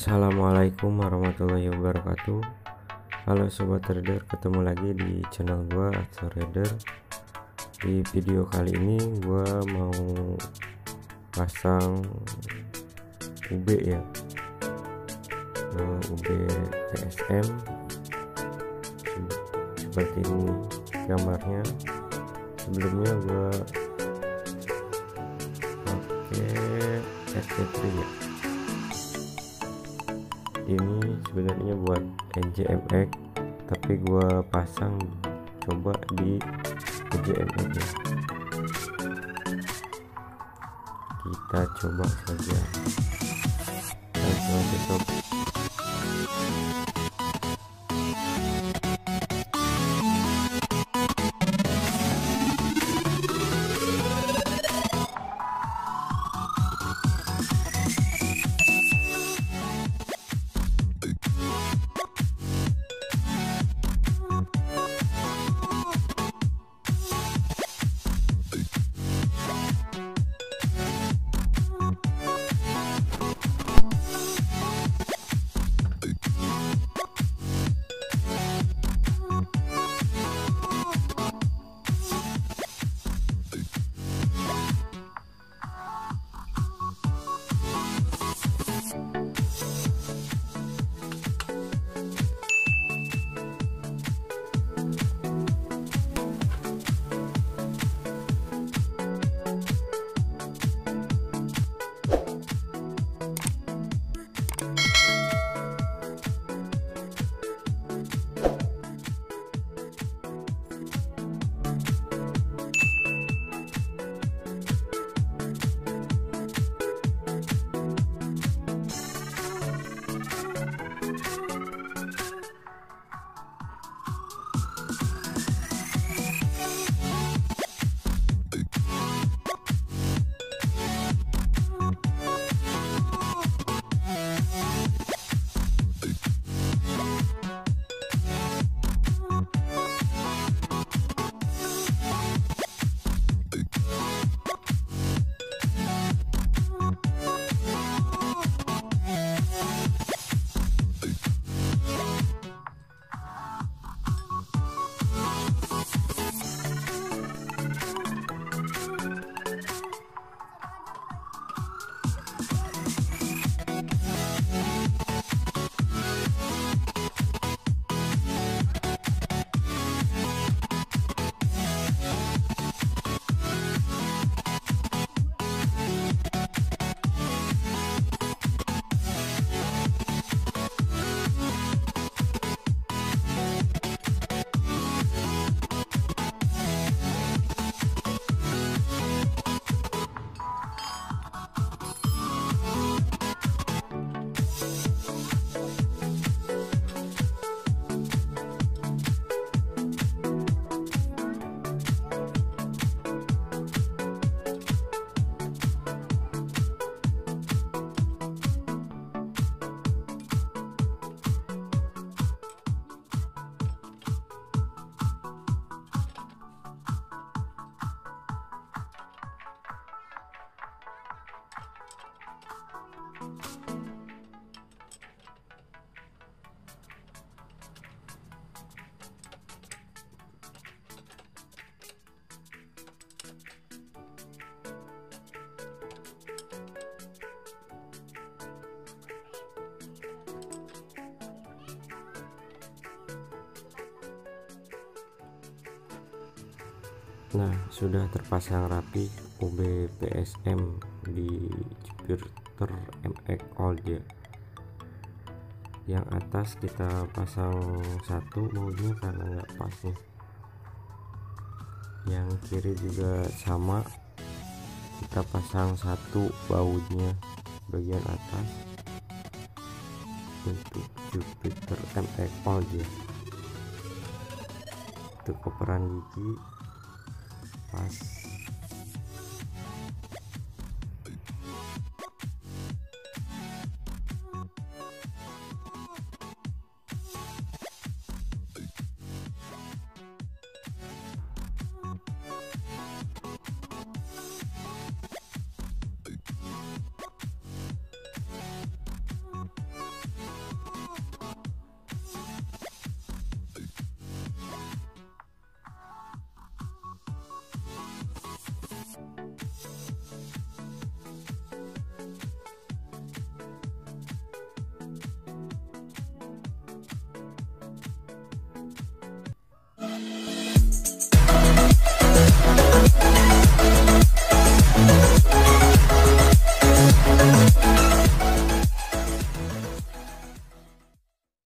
Assalamualaikum warahmatullahi wabarakatuh. Halo sobat trader, ketemu lagi di channel gua trader. Di video kali ini gua mau pasang UB ya, UB PSM seperti ini gambarnya. Sebelumnya gua pakai RC3 ya. Ini sebenarnya buat NJMX, tapi gua pasang coba di bnyak ya. Kita coba saja langsung aja sob. Nah, sudah terpasang rapi UB PSM di jupitermx all ya. Yang atas kita pasang satu bautnya karena nggak pas nih. Yang kiri juga sama, kita pasang satu bautnya bagian atas untuk jupitermx all ya. Untuk koperan gigi pas